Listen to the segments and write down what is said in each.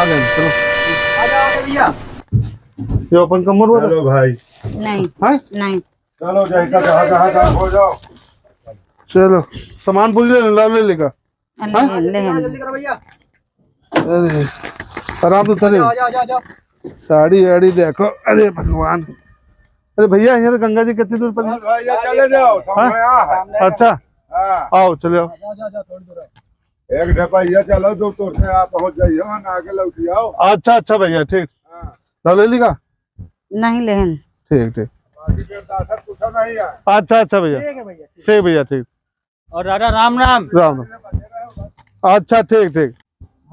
गए चलो आ जाओ भैया। ये अपन कमर वाला चलो भाई नहीं है नहीं चलो जाएगा जहाँ हो जाओ। चलो सामान पूछ ले लेगा जल्दी करो भैया। अरे आराम तो चले जाओ जाओ जाओ जाओ। साड़ी वाड़ी देखो। अरे भगवान अरे भैया यहाँ तो गंगा जी कितनी दूर पर है? बस भैया चले जाओ हाँ? यहाँ है। अच्छा हाँ, आओ चले आओ। जाओ जाओ जाओ थोड़ी दूर है। एक ढपैया चलो दो तो से आप पहुँच जाइए वहाँ आगे लौटी आओ। अच्छा अच्छा भैया ठीक हाँ, ले लेगा नहीं लेन ठीक ठीक बाकी फिर दादा कुछ नहीं है। अच्छा अच्छा भैया ठीक है भैया। ठीक भैया ठीक और दादा राम राम। राम राम। अच्छा ठीक ठीक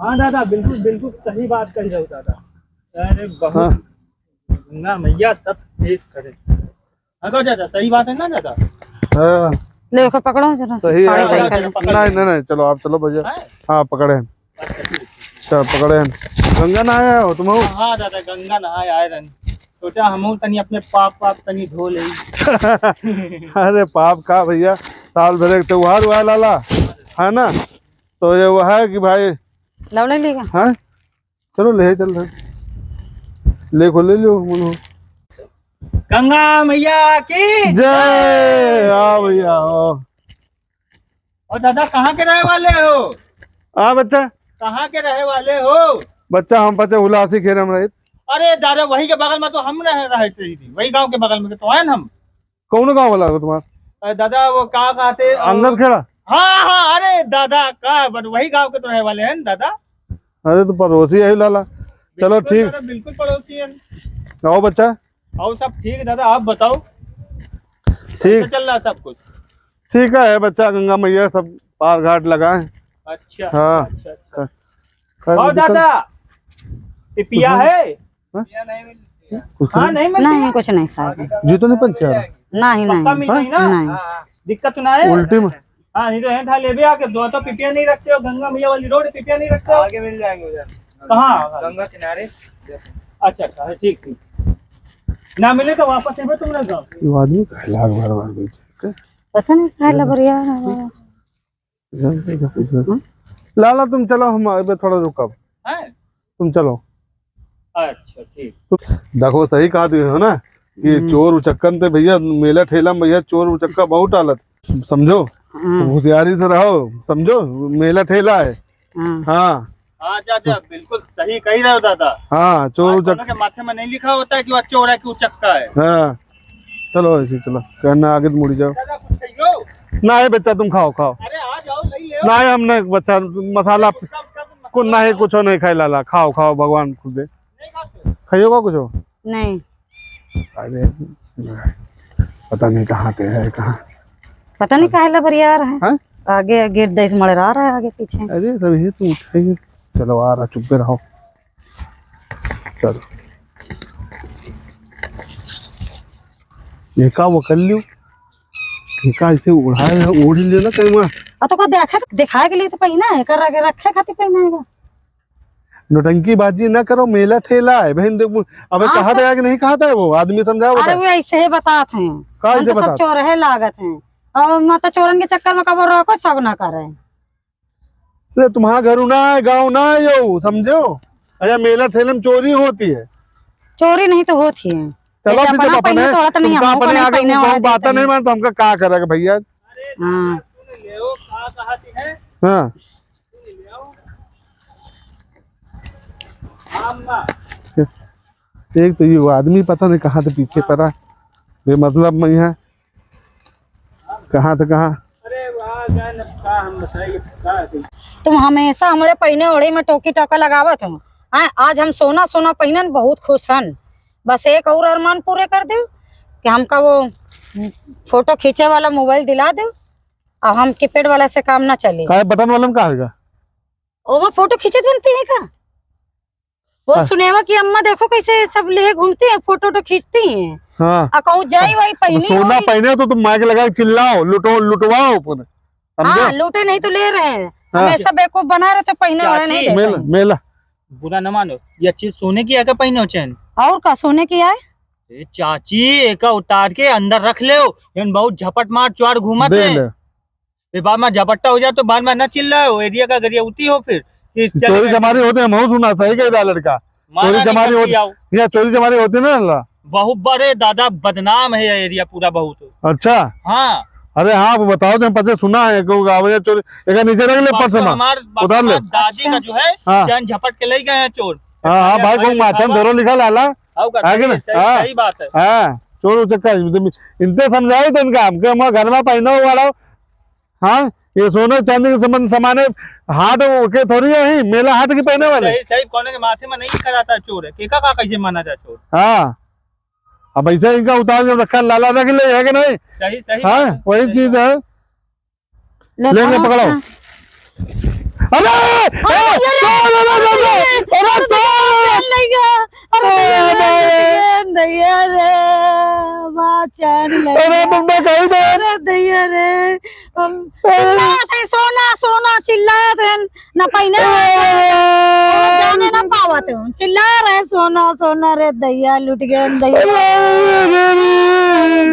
हाँ दादा बिल्कुल बिल्कुल सही बात कही रहे हो दादा। अरे बहुत हाँ गंगा मैया सब ठीक करे। हाँ दादा सही बात है ना दादा। हाँ ले को पकड़ो जरा सही है साड़ी सही कर लो। नहीं नहीं नहीं चलो आप चलो भैया है? हाँ पकड़े हैं चल पकड़े हैं गंगा नहाया हो तुम हाँ दादा गंगा नहाए आए रन सोचा हम तनी अपने पाप पाप तनी धो ले। अरे पाप का भैया साल भर एक त्योहार हुआ है लाला है ना तो ये वो है कि भाई लवड़े लेगा हाँ चलो ले चल रहे ले खो ले लो मनो गंगा मैया की जय आओ भैया आओ। और दादा कहाँ के रहे वाले हो? हाँ बच्चा कहाँ के रहे वाले हो? बच्चा हम बच्चे उलासी खेरे में रहित अरे दादा वही के बगल में तो हम रहे थे वही गांव के बगल में तो है ना हम। कौन गाँव वाला हो तुम्हारा अरे दादा वो कहाँ कहते अंगद खेड़ा हाँ हाँ अरे दादा का वही गांव के तो रहे वाले हैं ना दादा। अरे तो पड़ोसी है लाला चलो बिल्कुल ठीक दादा, बिल्कुल पड़ोसी है। आओ बच्चा और सब ठीक है दादा आप बताओ ठीक कैसे चल रहा है सब कुछ? ठीक है बच्चा गंगा मैया सब पार घाट लगाए अच्छा हाँ। अच्छा अच्छा। खैर, और दिक्कत- दादा पिपिया है? हाँ? हाँ नहीं मिलती नहीं है? कुछ नहीं खाएगा जी तो नहीं पंचा नहीं पक्का नहीं मिल रही ना? नहीं दिक्कत ना है? उल्टी में हाँ नहीं तो है था ले भी आके दो तो पिपिया नहीं रखते हो गंगा मैया वाली रोड पिपिया नहीं रखते हो? आगे मिल जाएंगे उधर कहाँ? गंगा किनारे। अच्छा अच्छा है, ठीक ठीक ना मिले तो वापस आवे तुम लोग गाँव। ये आदमी का लाख बार बार बेचे पता नहीं खाए ला बढ़िया लाला तुम चलो हम अभी थोड़ा रुकब हैं? तुम चलो अच्छा ठीक। देखो सही कहा तुम है ना कि चोर उचक्कन थे भैया मेला ठेला में भैया चोर उचक्का बहुत डालत समझो होशियारी से रहो समझो मेला ठेला है हाँ हाँ चाचा बिल्कुल सही कही रहे हो दादा। हाँ चोर दोनों उचक्का के माथे में नहीं लिखा होता है कि वो चोर है कि वो चक्का है। हाँ चलो ऐसे चलो कहना आगे तो मुड़ी जाओ दादा कुछ कहियो। ना है बच्चा तुम खाओ खाओ अरे आ जाओ लई ले ना है हमने बच्चा मसाला को ना है कुछ नहीं खाई लाला खाओ खाओ भगवान खुद दे नहीं खाते? खाइयोगा कुछ हो नहीं अरे पता नहीं कहाँ पे है कहाँ पता नहीं खाए ला बढ़िया आ रहा है हाँ? आगे गेट दस मड़े आ रहा है आगे पीछे अरे रवि तू उठाइए चलो आ रहा चुप पे रहो चलो ये का वो कर लियो ये का ऐसे उड़ाए उड़ लियो ना कहीं वहाँ और तो को देखा दिखाए के लिए तो पहना है कर के रखे खातिर पहनाएगा नौटंकी बाजी ना करो मेला ठेला है बहन देखो अबे हाँ, कहा था कि नहीं कहा था वो आदमी समझाओ अरे वो ऐसे ही बताते हैं का हम ऐसे तो सब बता चोर है लागत हैं और मतलब चोरन के चक्कर में कबर को सब ना करे अरे तुम्हारा घर ना है गाँव ना है यो समझो अरे मेला ठेले में चोरी होती है चोरी नहीं तो होती है चलो जैसे फिर जब अपना अपने पहने थोड़ा तो नहीं, तुमका हमको अपने नहीं आगे पहने कोई वाला बात देते नहीं मान तो हमका क्या करेगा भैया हाँ ले ओ कहाँ कहती है? हाँ आम ना। एक तो ये आदमी पता नहीं कहाँ से पीछे पड़ा ये मतलब मैं है कहाँ से कहाँ अरे वहाँ गए न का हम बताइए का है? तुम हमेशा हमारे पहने ओढ़े में टोकी टोका लगावत हो हाँ आज हम सोना सोना पहनन बहुत खुश हन बस एक और अरमान पूरे कर दो कि हमका वो फोटो खींचे वाला मोबाइल दिला दो और हम कीपैड वाला से काम ना चले का बटन वाला में कहा है वो फोटो खींचे बनती है का वो सुनेवा की अम्मा देखो कैसे सब ले घूमती है फोटो तो खींचती हैं हाँ और कहूँ जाई वही पहनी सोना होगी। पहने तो तुम माइक लगा के चिल्लाओ लुटो लुटवाओ पूरे समझो हाँ लूटे नहीं तो ले रहे हैं हाँ। हमेशा बेवकूफ बना रहे तो पहने वाले नहीं देते मेला हैं। मेला बुरा न मानो ये चीज सोने की है क्या पहनो चैन? और का सोने की है ए चाची एक उतार के अंदर रख ले बहुत झपट मार चौड़ घूमत दे है ले फिर बाद में झपट्टा हो जाए तो बाद में न चिल्लाओ एरिया का गरिया उती हो फिर कि चोरी चमारी होते हैं, मैं सुना सही कह रहा लड़का। चोरी चमारी होती या चोरी चमारी होती ना अल्लाह। बहुत बड़े दादा बदनाम है ये एरिया पूरा बहुत। अच्छा हाँ अरे हाँ वो बताओ तो पता सुना है चोरी एक नीचे रख ले पर्स में उतार ले। दादी का जो है हाँ। चैन झपट के ले गए हैं चोर। हाँ हाँ भाई को माथे में धरो लिखा लाला सही बात है। हाँ चोर चक्का इनसे समझाओ तो इनका हमके हम घर में पहनो वाला। हाँ ये सोने चांदी के संबंध समाने हाट के थोड़ी है, मेला हाट के पहने वाले। सही सही कोने के माथे में नहीं कराता चोर है, केका का कैसे माना जाए चोर। हाँ अब ऐसा इनका उतार जो रखा लाला रख ले है कि नहीं। सही सही हाँ वही चीज है। ले पकड़ो। अरे सोना सोना चिल्ला न पहने जाने न पावत चिल्ला रहे सोना सोना रे दैया लुट गए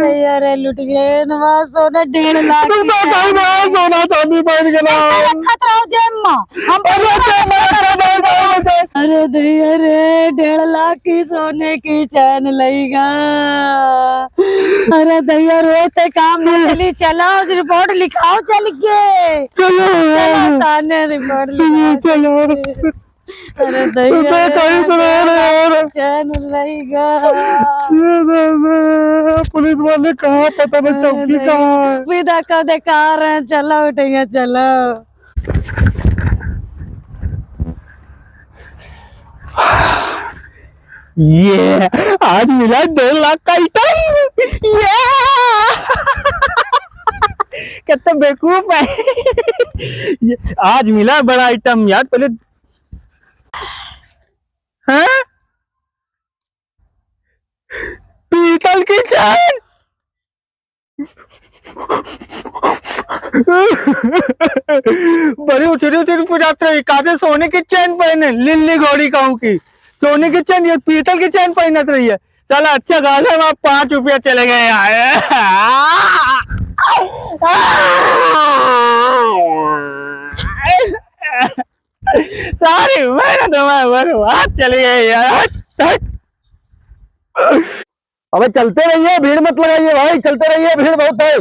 दैया रे लुट गए न सोना 1.5 लाख सोना चांदी पहन के खतरा जेब हम अरे दैया रे 1.5 लाख की सोने की चैन लेगा। अरे दैया रोते काम में चली चलो रिपोर्ट लिखाओ चल के चलो थाने रिपोर्ट लिखाओ चलो। अरे दैया चैन लेगा। पुलिस वाले कहाँ पता नहीं चौकी कहाँ है। विदा का देकार है चलो उठेंगे चलो। ये आज मिला 1.5 लाख का आइटम। ये कितना बेवकूफ है। ये आज मिला बड़ा आइटम यार। पहले हाँ पीतल की चैन। बड़ी उछरी उछरी पुजाते रही कादे सोने की चैन पहने लिल्ली घोड़ी कहूँ की सोने की चैन ये पीतल की चैन पहनत रही है। चल अच्छा गाले में 5 रुपया चले गए यार। सारी मेहनत बर्बाद चली गई यार। अबे चलते रहिए भीड़ मत लगाइए भाई, चलते रहिए भीड़ बहुत है।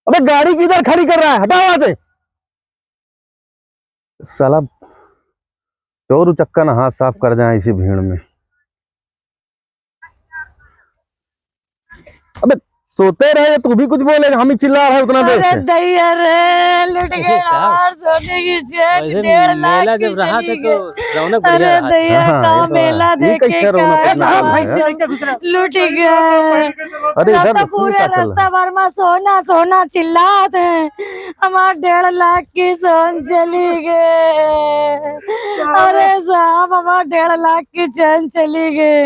अबे गाड़ी किधर खड़ी कर रहा है, हटा वहां से। साला चोर उचक्का ना हाथ साफ कर जाए इसी भीड़ में। अबे सोते रहे तू भी कुछ बोलेगा, हम ही चिल्ला रहे उतना देर से। दैया रे लुट गए यार सोने की चैन 1.5 लाख मेला जब रहा था तो रौनक बढ़िया अरे रहा। दैया का मेला देखे है। लुट गए। अरे इधर तो पूरे रास्ता भर में सोना सोना चिल्लाते हैं। हमारे 1.5 लाख की सोन चली गए। अरे साहब हमारे 1.5 लाख की चैन चली गई।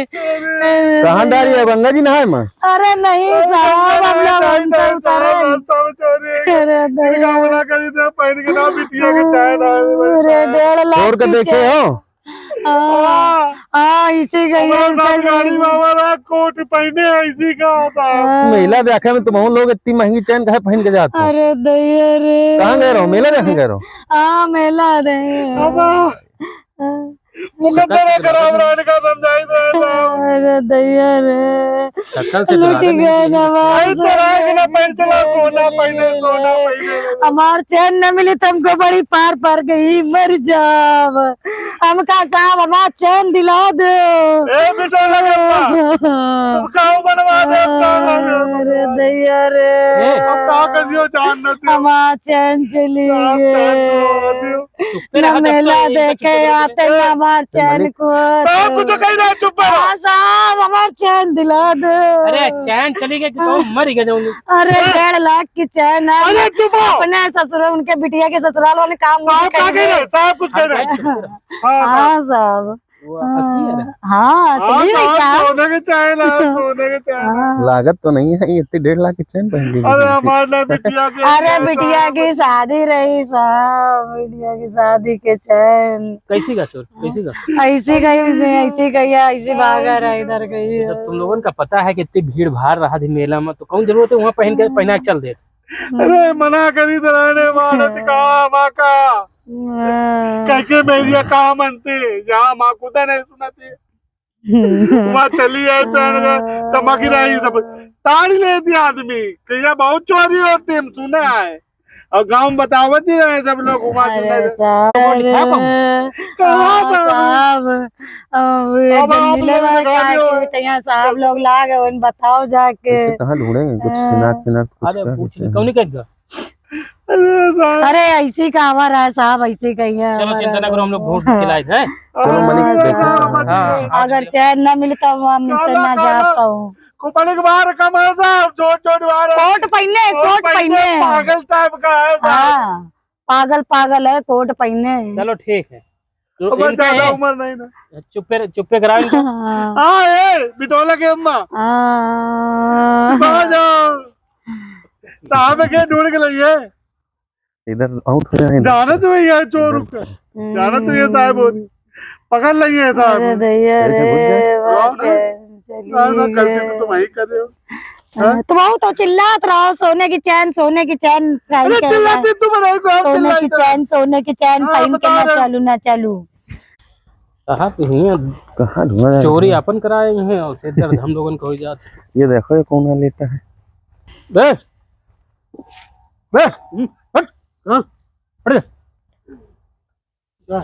कहाँ डाली है गंगा जी नहाए में? अरे नहीं साहब हम लोग अंदर उतरे। अरे दैया अरे 1.5 लाख छोड़ के की देखे चैन। हो हाँ इसी का कोट पहने इसी का मेला देखे में तुम लोग इतनी महंगी चैन कहे पहन के जाते हो? अरे दैया रे कहाँ गए रहो, मेला देखे गए रहो? हाँ मेला दे अरे दैया रे शक्ल से लुट गए नवाज। हमार चैन न मिली तुमको बड़ी पार पर गई मर जाब। हमका साहब हमार चैन दिला दो। अरे दैया रे हमार चैन चली गई। न मेला देखे आते न हमार चैन को साहब हमार चैन दिला दो। अरे चैन चली गई तो मर गए जाऊंगी। अरे 1.5 लाख की चैन है। अपने ससुर उनके बिटिया के ससुराल वाले काम हाँ साहब हाँ सही है साहब। लागत तो नहीं है इतनी 1.5 लाख की चैन पहन ली। अरे बिटिया की शादी रही साहब, बिटिया की शादी के चैन कैसी का चोर कैसी का? ऐसी गई ऐसी भागा रहा इधर गई। जब तुम लोगों का पता है कि इतनी भीड़ भाड़ रहा थी मेला में तो कौन जरूरत है वहाँ पहना के चल दे। अरे मना करी तो रहने कैसे मेरी कहा मनती यहाँ माँ खुदा नहीं सुनाती वहाँ चली आई पहन के चमक रही सब ताड़ी लेती आदमी कहीं बहुत चोरी होती हम सुना है और गांव में बतावत ही रहे सब लोग घुमा अरे साहब साहब लोग ला गए बताओ जाके कहाँ ढूंढेंगे कुछ सिनाक अरे कौन कहेगा? अरे ऐसी कहावत है साहब, ऐसी कही है। चलो चिंता ना करो, हम लोग ढूंढ के लाए थे। चलो मलिक देखें। हाँ अगर चैन न मिले तो हम ना जा पाऊँ। कुपड़ी के बाहर कम है साहब, छोट बाहर कोट पहने, कोट पहने पागल टाइप का है साहब। हाँ पागल पागल है, कोट पहने। चलो ठीक है, तो अब ज्यादा उम्र नहीं ना, चुप्पे कराओ इनको। हाँ बिटोला के अम्मा जाओ साहब के ढूंढ के लाइए। इधर आऊं थोड़ा जाना तो भैया चोर का, जाना तो ये साहब होती पकड़ लाइए साहब। गलती तो तुम वही कर रहे हो। तुम तो चिल्लात रहो, सोने की चैन, सोने की चैन पहन के, चिल्लाती तुम रहे को, हम सोने की चैन, सोने की चैन पहन के ना चलू ना चलू। कहाँ पे हैं? कहाँ ढूंढा जाए? चोरी अपन कराए हैं और सिर दर्द हम लोगों को हो जाता। ये देखो ये कौन है लेटा है। बैठ बैठ हट, हाँ हट जा।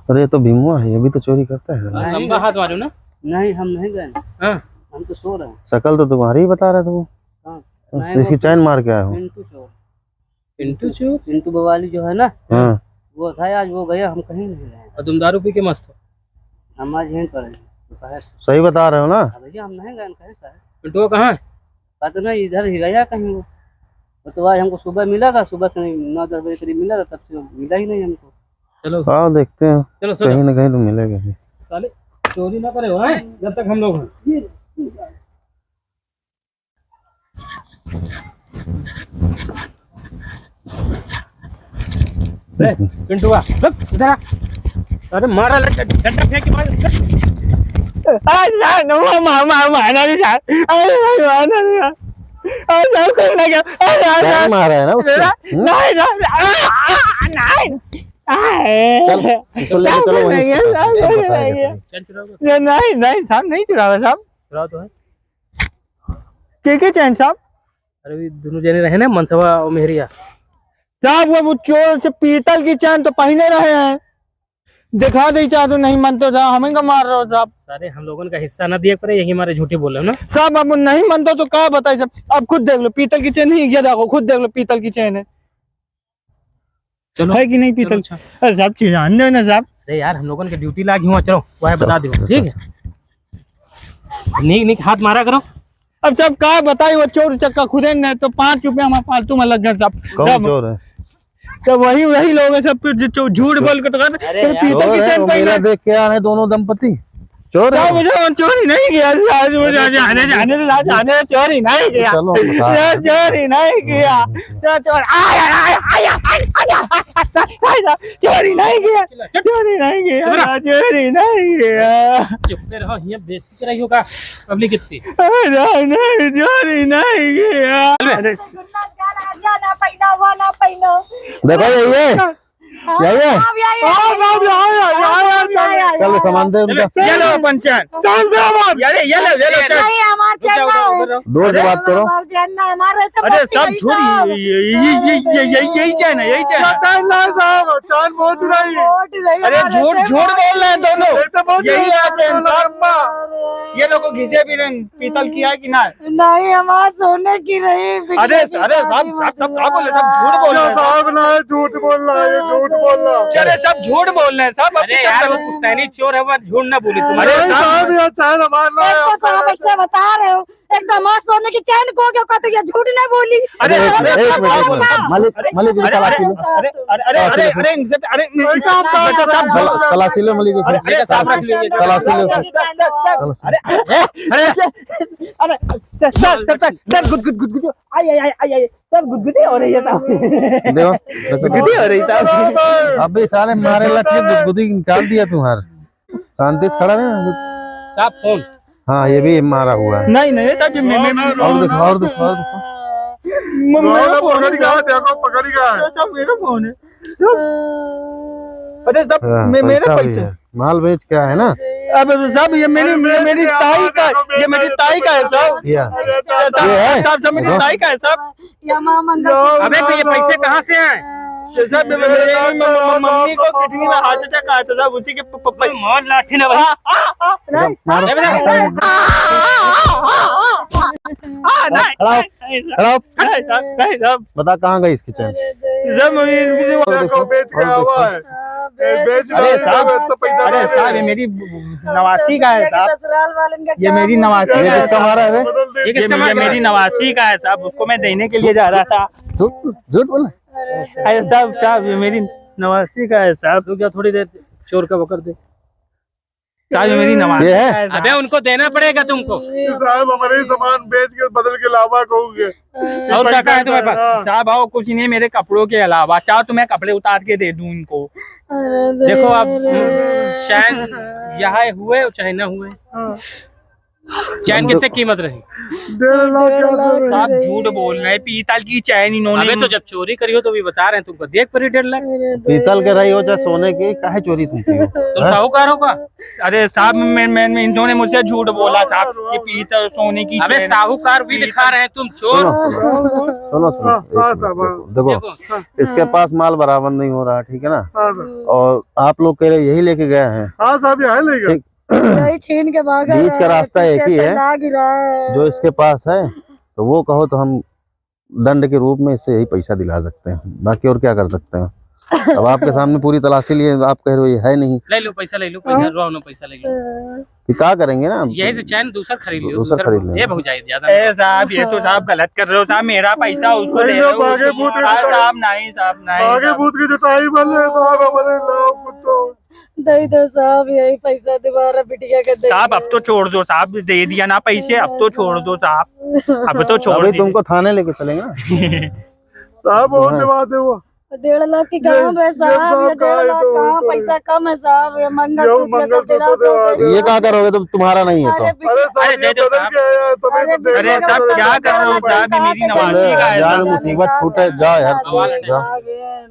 अरे ये तो भीमुआ है, ये भी तो चोरी करता है। लंबा हाथ मारो ना। नहीं हम नहीं गए, हाँ हम तो सो रहे हैं। शकल तो तुम्हारी ही बता रहा था वो। हाँ, तो इसकी चैन मार के आया हो। पिंटू चोर, पिंटू चोर, पिंटू बवाली जो है ना, हाँ वो था आज, वो गया, हम कहीं नहीं गए। और तुम दारू पी के मस्त हो। हम आज यहीं पर हैं दोपहर से। सही बता रहे हो ना। भैया हम नहीं गए कहीं सर, पिंटू कहाँ है? पता नहीं इधर ही गया कहीं वो। तो आज हमको सुबह मिला था, सुबह से 9-10 बजे करीब मिला था, तब से मिला ही नहीं हमको। चलो आओ देखते हैं, चलो कहीं ना कहीं तो मिलेगा ही। साले चोरी ना करे हो हैं जब तक हम लोग हैं। पिंटू आ इधर आ। अरे मारा डंडा फेंक के मार। चैन मारा है ना उसको। चल इसको लेके चलो वहीं। चल चुराओ। नहीं साहब, नहीं चुरावा साहब। चुराओ तो है। के चैन साहब? अरे भी दोनों जने रहे ना, मनसवा और मेहरिया साहब वो चोर से पीतल की चैन तो पहने रहे हैं, दिखा दे चाह तो नहीं मानते साहब, हमें का मार रहे हो साहब। सारे हम लोगों का हिस्सा ना दिए पड़े, यही हमारे झूठे बोल रहे हो ना साहब। अब नहीं मानते तो क्या बताए साहब, अब खुद देख लो पीतल की चैन है, ये देखो खुद देख लो पीतल की चैन है। चलो है कि नहीं पीतल? अच्छा। अरे साहब चीज आन दो ना साहब। अरे यार हम लोगों की ड्यूटी लागी हुआ, चलो वह बता दो ठीक है। नीक हाथ मारा करो। अब सब क्या बताई, वो चोर चक्का खुदे न तो 5 रुपया हमारा फालतू में लग गया साहब। कौन चोर है? तो वही लोग हैं सब, जो झूठ बोल के तो पीतल की चैन पहने। देख के आ रहे दोनों दंपति चोर है। मुझे चोरी नहीं किया, जाने चोरी नहीं किया, चलो चोरी नहीं किया, चोरी नहीं किया, चोरी नहीं किया, चोरी नहीं किया। चुप रहो, यहाँ बेइज्जती कराई होगा पब्लिक कितनी। नहीं चोरी नहीं किया। देखो यही है। चलो सामान दे उनका। ये लो पंचायत, चल दो बात। ये लो दूर से बात करो। अरे सब झूठ, यही चैन है, यही चैन साहब। चांद बहुत रही। अरे झूठ बोल रहे हैं दोनों, यही चैन साहब। ये लोगों घिसे भी नहीं, पीतल की है कि ना? नहीं हमारा सोने की नहीं। अरे साहब क्या बोले, सब झूठ बोल रहे हैं साहब ना झूठ बोल रहा है, झूठ बोल रहा है। अरे सब झूठ बोल रहे हैं साहब। अरे यार वो पुश्तैनी चोर है, वो झूठ ना बोली तुम। अरे साहब ये चैन हमारा एक तो साहब ऐसे बता रहे हो, एकदम सोने की चैन को क्यों कहते, ये झूठ नहीं बोली। अरे एक मिनट मलिक की तलाशी लो। तलाशी लो मलिक की, तलाशी लो। गुदगुदी हो रही है देखो गुदगुदी हो रही साहब। अबे साले मारे लट्ठी गुदगुदी निकाल दिया तुम्हार। शांति से खड़ा रहे। साहब फोन। हाँ ये भी मारा हुआ है। नहीं साहब, और देखो और देखो और देखो। पकड़ी का है, देखो पकड़ी का है। मेरा फोन है। अरे सब मेरे पैसा भी पैसे। है। माल बेच के आए ना। अब सब ये मेरी ताई का, ये मेरी ताई का है सब। ये है सब मेरी ताई का है सब। यमा मंगल अबे तो ये पैसे कहाँ से आए? सब मम्मी को किडनी में हार्ट अटैक आया था साहब, उसी के मौत लाठी ना भाई। मारो। खड़ा हो। बता कहाँ गई इसकी चैन? देखो बेच के आवा है, बेच अरे साहब, तो पैसा अरे साहब ये मेरी नवासी का है साहब, ससुराल वालन का ये मेरी नवासी ये का है किसका साहब। मारा है बे? बदल दे। ये मेरी नवासी का है साहब, उसको मैं देने के लिए जा रहा था। झूठ बोला। अरे साहब साहब ये मेरी नवासी का है साहब। तू क्या थोड़ी देर चोर का वो कर दे। साहब ये मेरी नवासी ये का है? है साहब। अबे उनको देना पड़ेगा तुमको। साहब हमारे ही सामान बेच के बदल के लावा कहोगे। और क्या है तुम्हारे पास? हाँ। साहब आओ, कुछ नहीं मेरे कपड़ों के अलावा, चाहो तो मैं कपड़े उतार के दे दूं इनको। देखो अब चैन यहाँ हुए चाहे न हुए, चैन कितने कीमत रही? 1.5 लाख साहब झूठ बोल रहे हैं, पीतल की चैन इन्होंने। अबे तो जब चोरी करी हो तो भी बता रहे हैं तुमको, देख पर 1.5 लाख। पीतल के रही हो चाहे सोने की, काहे चोरी तुम की हो? तुम साहूकार होगा? अरे साहब मैं इन्होंने मुझसे झूठ बोला साहब, ये पीतल सोने की अबे चैन। साहूकार भी दिखा रहे हैं तुम चोर। सुनो सुनो हाँ, एक हाँ, मिनट, साहब, देखो इसके पास माल बराबर नहीं हो रहा, ठीक है ना? हाँ साहब। और आप लोग कह रहे यही लेके गए हैं, हाँ साहब यहाँ लेगा। ठीक। यही छीन के भागा बीच का रास्ता एक ही है ला गिरा है। जो इसके पास है, तो वो कहो तो हम दंड के रूप में इससे यही पैसा दिला सकते हैं, बाकी और क्या कर सकते हैं? अब आपके सामने पूरी तलाशी लिए, आप कह रहे हो ये है नहीं, ले लो पैसा, ले लो पैसा, रो ना पैसा ले लो। कि क्या करेंगे ना? यही से चैन दूसरा खरीद लियो। दूसरा खरीद लेंगे। ये बहुत ज्यादा। ए साहब ये तो साहब गलत कर रहे हो साहब, मेरा पैसा उसको दे रहे हो। आगे भूत है, हाँ, साहब नहीं साहब नहीं आगे साहब। भूत की जुटाई बने साहब हमारे लाओ कुछ तो। दे दो साहब, यही पैसा दोबारा बिटिया के दे। साहब अब तो छोड़ दो साहब, दे दिया ना पैसे, अब तो छोड़ दो साहब, अब तो छोड़ अभी दीजिए। तुमको थाने लेके चलेंगे ना। साहब बहुत दिवा दे वो। 1.5 लाख की काम है साहब, ये 1.5 लाख तो- कहाँ, तो- पैसा कम है साहब। ये ये मंगलसूत्र मंगलसूत्र सब दे दिला दो। ये क्या करोगे तुम? तुम्हारा नहीं है तो अरे अरे साहब अरे ये दे दो बदल साहब। के आया तभी तो अरे अरे साहब क्या कर रहे हो साहब, ये मेरी नवासी का है जान साहब। मुसीबत छूटे, जाओ यार जाओ,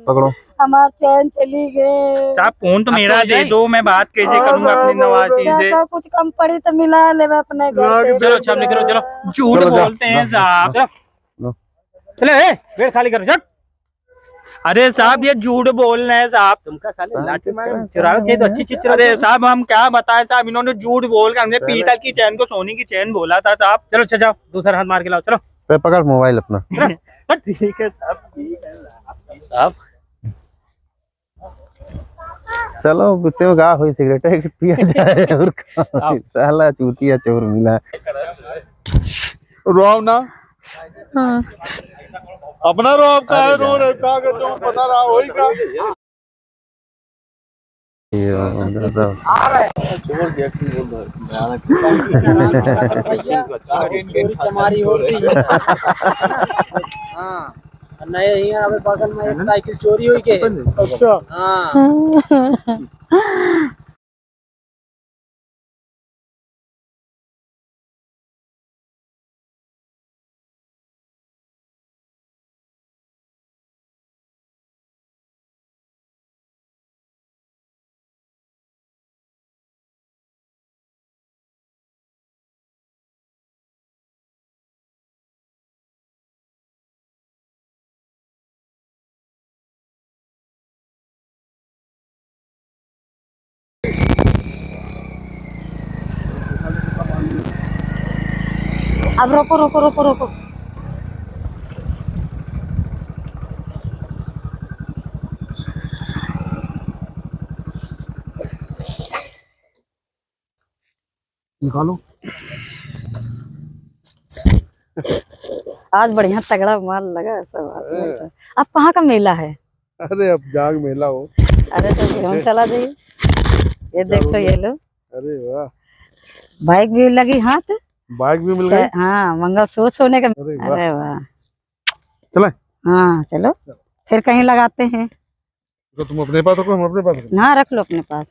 पकड़ो। हमार चैन चली गए। साहब फोन तो मेरा तो दे जाए। दो, मैं बात कैसे हाँ, करूंगा अपनी साहब, नवासी से? क्या कुछ कम पड़ी तो मिला ले अपने घर। चलो अच्छा निकलो, चलो झूठ चलो, जाओ, बोलते हैं जाओ, साहब। चलो बेड खाली करो। चल अरे साहब ये झूठ बोल रहे हैं साहब। तुमका साले लाठी मार चुराओ चाहिए तो अच्छी चीज चुराओ। अरे साहब हम क्या बताएं साहब, इन्होंने झूठ बोल के हमने पीतल की चैन को सोने की चैन बोला था साहब। चलो अच्छा जाओ, दूसरा हाथ मार के लाओ। चलो पकड़ मोबाइल अपना। ठीक है साहब, ठीक है साहब। चलो बिते में गा हुई सिगरेट पिया जाए और साला चूतिया चोर मिला। रो ना अपना रो, आपका है रो रहे का के जो बता रहा वही का। चमारी हो गई। हाँ नहीं यहाँ पे बगल में एक साइकिल चोरी हुई के। अच्छा हाँ अब रोको रोको रोको रोको। निकालो। आज बढ़िया तगड़ा माल लगा सब। अब कहाँ का मेला है? अरे अब जाग मेला हो। अरे तो हम चला जाइए। ये देख तो ये लो, अरे वाह, बाइक भी लगी हाथ। बाइक भी मिल गई। हाँ मंगलसूत्र सोने का। अरे वाह, अरे वाह, चले हाँ चलो फिर कहीं लगाते हैं। तो तुम अपने पास रखो, हम अपने पास रखो। ना रख लो अपने पास।